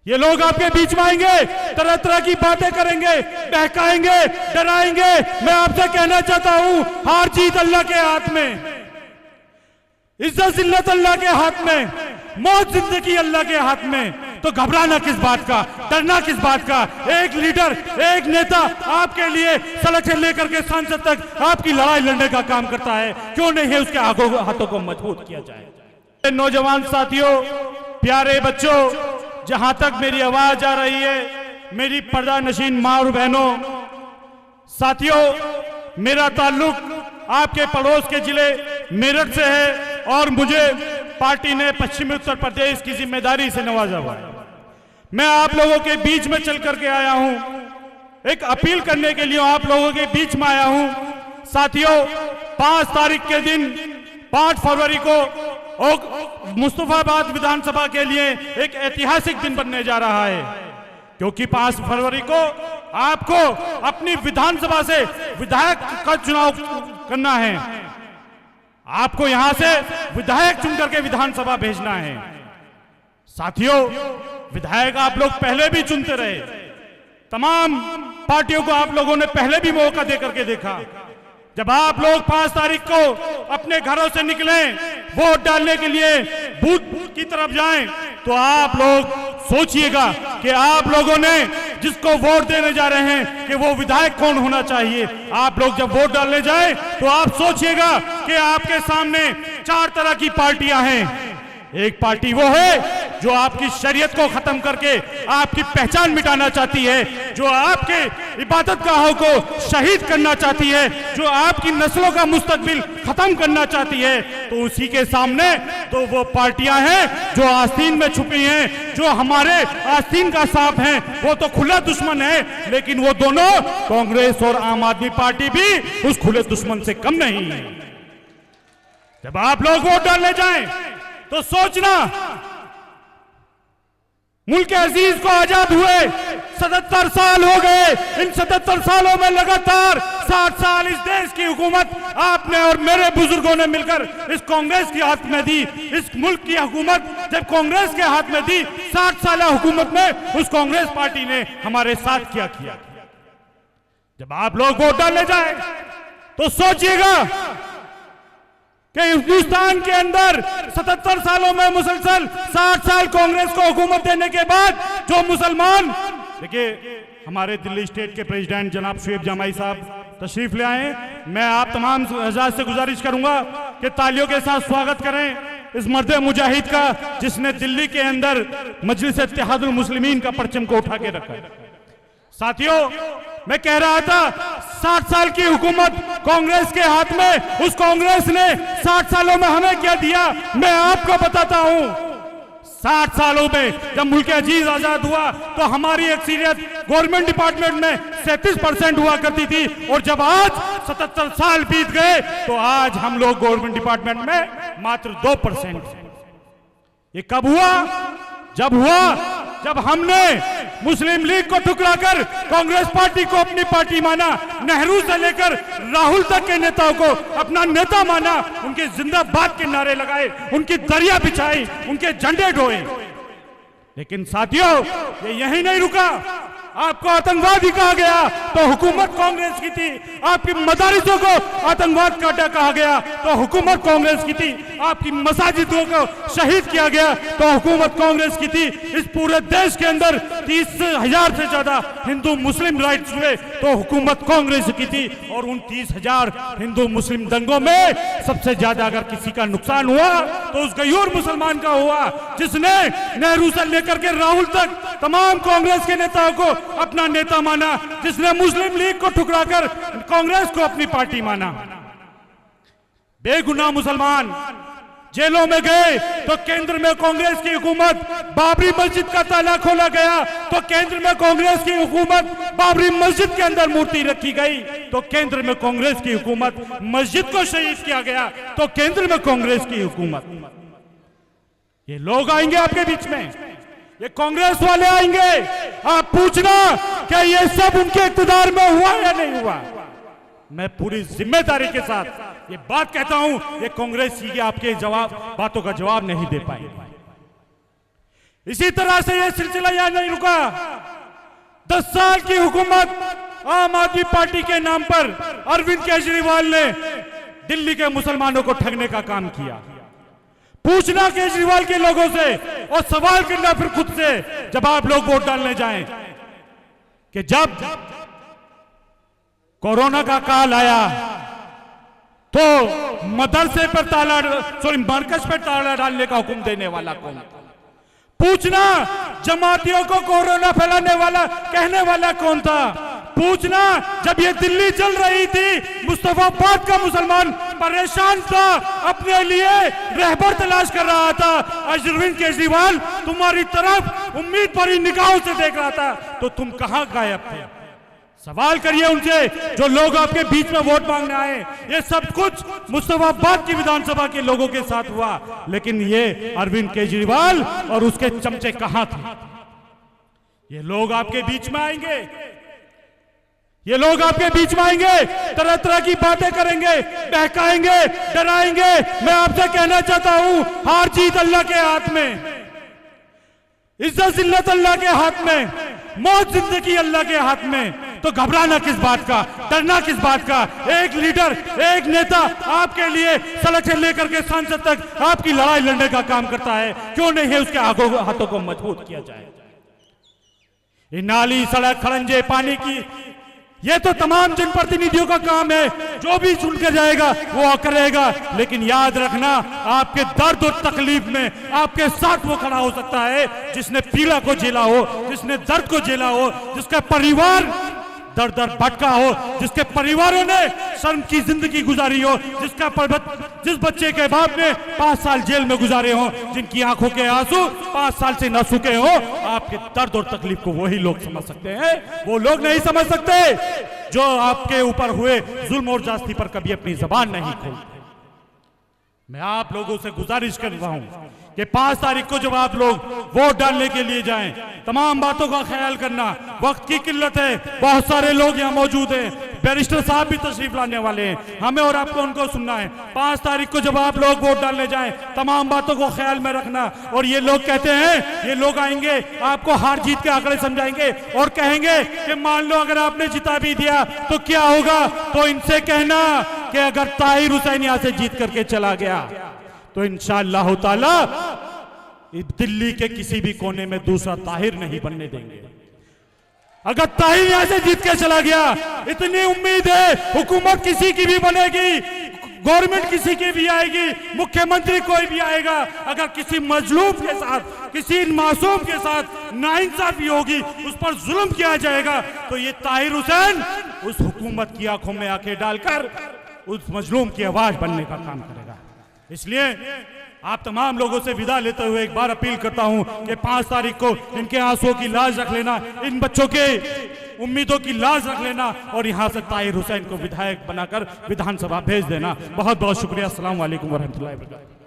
ये लोग आपके बीच में आएंगे, तरह तरह की बातें करेंगे, बहकाएंगे, डराएंगे। मैं आपसे कहना चाहता हूं, हार जीत अल्लाह के हाथ में, इज्जत जिल्लत अल्लाह के हाथ में, मौत जिंदगी अल्लाह के हाथ में। तो घबराना किस बात का, डरना किस बात का। एक लीडर, एक नेता आपके लिए सड़क से लेकर के सांसद तक आपकी लड़ाई लड़ने का काम करता है, क्यों नहीं है उसके हाथों को मजबूत किया जाए। नौजवान साथियों, प्यारे बच्चों, जहां तक मेरी आवाज आ रही है, मेरी पर्दा नशीन मां और बहनों, साथियों, मेरा ताल्लुक आपके पड़ोस के जिले मेरठ से है और मुझे पार्टी ने पश्चिमी उत्तर प्रदेश की जिम्मेदारी से नवाजा हुआ है। मैं आप लोगों के बीच में चल करके आया हूं, एक अपील करने के लिए आप लोगों के बीच में आया हूं। साथियों, 5 तारीख के दिन, 5 फरवरी को मुस्तफाबाद विधानसभा के लिए एक ऐतिहासिक दिन बनने जा रहा है, क्योंकि 5 फरवरी को आपको अपनी विधानसभा से विधायक का चुनाव करना है। आपको यहां से विधायक चुन करके विधानसभा भेजना है। साथियों, विधायक आप लोग पहले भी चुनते रहे, तमाम पार्टियों को आप लोगों ने पहले भी मौका दे करके देखा। जब आप लोग 5 तारीख को अपने घरों से निकलें, वोट डालने के लिए बूथ की तरफ जाएं, तो आप लोग सोचिएगा कि आप लोगों ने जिसको वोट देने जा रहे हैं कि वो विधायक कौन होना चाहिए। आप लोग जब वोट डालने जाएं तो आप सोचिएगा कि आपके सामने 4 तरह की पार्टियां हैं। एक पार्टी वो है जो आपकी शरीयत को खत्म करके आपकी पहचान मिटाना चाहती है, जो आपके इबादत गाहों को शहीद करना चाहती है, जो आपकी नस्लों का मुस्तकबिल खत्म करना चाहती है। तो उसी के सामने तो वो पार्टियां हैं जो आस्तीन में छुपी हैं, जो हमारे आस्तीन का सांप हैं, वो तो खुला दुश्मन है। लेकिन वो दोनों, कांग्रेस और आम आदमी पार्टी भी उस खुले दुश्मन से कम नहीं है। जब आप लोग वोट डालने जाएं तो सोचना, मुल्क अजीज को आजाद हुए 77 साल हो गए। इन 77 सालों में लगातार 60 साल इस देश की हुकूमत आपने और मेरे बुजुर्गों ने मिलकर इस कांग्रेस के हाथ में दी। इस मुल्क की हुकूमत जब कांग्रेस के हाथ में दी, 60 साल हुकूमत में उस कांग्रेस पार्टी ने हमारे साथ क्या किया। जब आप लोग वोट डालने जाए तो सोचिएगा कि हिंदुस्तान के अंदर 77 सालों में मुसलसल 60 साल कांग्रेस को हुकूमत देने के बाद जो मुसलमान, देखिए हमारे दिल्ली स्टेट के प्रेसिडेंट जनाब शुएब जमाई साहब तशरीफ ले आए। मैं आप तमाम हज़रात से गुजारिश करूंगा कि तालियों के साथ स्वागत करें इस मर्द मुजाहिद का, जिसने दिल्ली के अंदर मजलिस इत्तेहादुल मुस्लिमीन का परचम को उठा के रखा है। साथियों, मैं कह रहा था 60 साल की हुकूमत कांग्रेस के हाथ में, उस कांग्रेस ने 60 सालों में हमें क्या दिया मैं आपको बताता हूं। 60 सालों में जब मुल्क अजीज आजाद हुआ तो हमारी अक्सरियत गवर्नमेंट डिपार्टमेंट में 37% हुआ करती थी, और जब आज 77 साल बीत गए तो आज हम लोग गवर्नमेंट डिपार्टमेंट में मात्र 2%। ये कब हुआ? जब हमने मुस्लिम लीग को ठुकराकर कांग्रेस पार्टी को अपनी पार्टी माना, नेहरू से लेकर राहुल तक के नेताओं को अपना नेता माना, उनके जिंदाबाद के नारे लगाए, उनकी दरिया बिछाई, उनके झंडे ढोए। लेकिन साथियों, ये यही नहीं रुका। आपको आतंकवादी कहा गया तो हुकूमत कांग्रेस की थी, आपकी मदारिसों को आतंकवाद का कहा गया तो हुकूमत कांग्रेस की थी, आपकी मसाजिदों को शहीद किया गया तो हुकूमत कांग्रेस की थी। इस पूरे देश के अंदर 30,000 से ज्यादा हिंदू मुस्लिम राइट्स हुए तो हुकूमत कांग्रेस की थी, और उन 30,000 हिंदू मुस्लिम दंगों में सबसे ज्यादा अगर किसी का नुकसान हुआ तो उस गयूर मुसलमान का हुआ, जिसने नेहरू से लेकर के राहुल तक तमाम कांग्रेस के नेताओं को अपना नेता माना, जिसने मुस्लिम लीग को ठुकराकर कांग्रेस को अपनी पार्टी माना। बेगुनाह मुसलमान जेलों में गए तो केंद्र में कांग्रेस की हुकूमत, बाबरी मस्जिद का ताला खोला गया तो केंद्र में कांग्रेस की हुकूमत, बाबरी मस्जिद के अंदर मूर्ति रखी गई तो केंद्र में कांग्रेस की हुकूमत, मस्जिद को शहीद किया गया तो केंद्र में कांग्रेस की हुकूमत। ये लोग आएंगे आपके बीच में, ये कांग्रेस वाले आएंगे, आप पूछना क्या ये सब उनके इख्तिदार में हुआ या नहीं हुआ। मैं पूरी जिम्मेदारी के साथ ये बात कहता हूं, ये कांग्रेस की आपके बातों का जवाब नहीं दे पाएंगे। इसी तरह से यह सिलसिला यहां नहीं रुका। 10 साल की हुकूमत आम आदमी पार्टी के नाम पर अरविंद केजरीवाल ने दिल्ली के मुसलमानों को ठगने का काम किया। पूछना केजरीवाल के लोगों से और सवाल करना फिर खुद से जब आप लोग वोट डालने जाएं कि जब कोरोना का काल आया तो मदरसे पर मरकज पर ताला डालने का हुक्म देने वाला कौन था? पूछना जमातियों को कोरोना फैलाने वाला कहने वाला कौन था? पूछना जब ये दिल्ली चल रही थी मुस्तफाबाद का मुसलमान परेशान था, अपने लिए रहबर तलाश कर रहा था, अरविंद केजरीवाल तुम्हारी तरफ उम्मीद भरी निगाहों से देख रहा था, तो तुम कहां गायब थे? सवाल करिए उनसे जो लोग आपके बीच में वोट मांगने आए। ये सब कुछ मुस्तफाबाद की विधानसभा के लोगों के साथ हुआ, लेकिन ये अरविंद केजरीवाल और उसके चमचे कहां थे? ये लोग आपके बीच में आएंगे, ये लोग आपके बीच में आएंगे, तरह तरह की बातें करेंगे, बहकाएंगे, डराएंगे। मैं आपसे कहना चाहता हूं, हार जीत अल्लाह के हाथ में, इज्जत जिल्लत अल्लाह के हाथ में, मौत जिंदगी अल्लाह के हाथ में। तो घबराना किस बात का, डरना किस बात का? एक लीडर, एक नेता आपके लिए सड़क से लेकर के सांसद तक आपकी लड़ाई लड़ने का काम करता है, क्यों नहीं है उसके हाथों को मजबूत किया जाए? ये नाली, सड़क, खड़ंजे, पानी की, ये तो तमाम जनप्रतिनिधियों का काम है, जो भी सुन के जाएगा वो करेगा। लेकिन याद रखना, आपके दर्द और तकलीफ में आपके साथ वो खड़ा हो सकता है जिसने पीड़ा को झेला हो, जिसने दर्द को झेला हो, जिसका परिवार दर दर भटका हो, जिसके परिवारों ने शर्म की जिंदगी गुजारी हो, जिस बच्चे के बाप ने 5 साल जेल में गुजारे हो, जिनकी आंखों के आंसू 5 साल से न सूखे हो। आपके दर्द और तकलीफ को वही लोग समझ सकते हैं, वो लोग नहीं समझ सकते जो आपके ऊपर हुए जुल्म और जास्ती पर कभी अपनी जबान नहीं खोलते। मैं आप लोगों से गुजारिश कर रहा हूं कि 5 तारीख को जब आप लोग वोट डालने के लिए जाएं, तमाम बातों का ख्याल करना। वक्त की किल्लत है, बहुत सारे लोग यहाँ मौजूद हैं, बैरिस्टर साहब भी तशरीफ लाने वाले हैं, हमें और आपको उनको सुनना है। 5 तारीख को जब आप लोग वोट डालने जाएं, तमाम बातों को ख्याल में रखना। और ये लोग कहते हैं, ये लोग आएंगे आपको हार जीत के आंकड़े समझाएंगे और कहेंगे कि मान लो अगर आपने जिता भी दिया तो क्या होगा? तो इनसे कहना कि अगर ताहिर हुसैन यहां से जीत करके चला गया तो इंशाअल्लाह ताला दिल्ली के किसी भी कोने में दूसरा ताहिर नहीं बनने देंगे। अगर ताहिर यहां से जीत के चला गया, इतनी उम्मीद है हुकूमत किसी की भी बनेगी, गवर्नमेंट किसी की भी आएगी, मुख्यमंत्री कोई भी आएगा, अगर किसी मजलूम के साथ, किसी मासूम के साथ नाइंसाफी होगी, उस पर जुल्म किया जाएगा, तो ये ताहिर हुसैन उस हुकूमत की आंखों में आंखें डालकर उस मजलूम की आवाज बनने का काम करेगा। इसलिए आप तमाम लोगों से विदा लेते हुए एक बार अपील करता हूं कि 5 तारीख को इनके आंसुओं की लाज रख लेना, इन बच्चों के उम्मीदों की लाज रख लेना और यहां से ताहिर हुसैन को विधायक बनाकर विधानसभा भेज देना। बहुत बहुत शुक्रिया। अस्सलाम वालेकुम वरहमतुल्लाहि वबरकातुहू।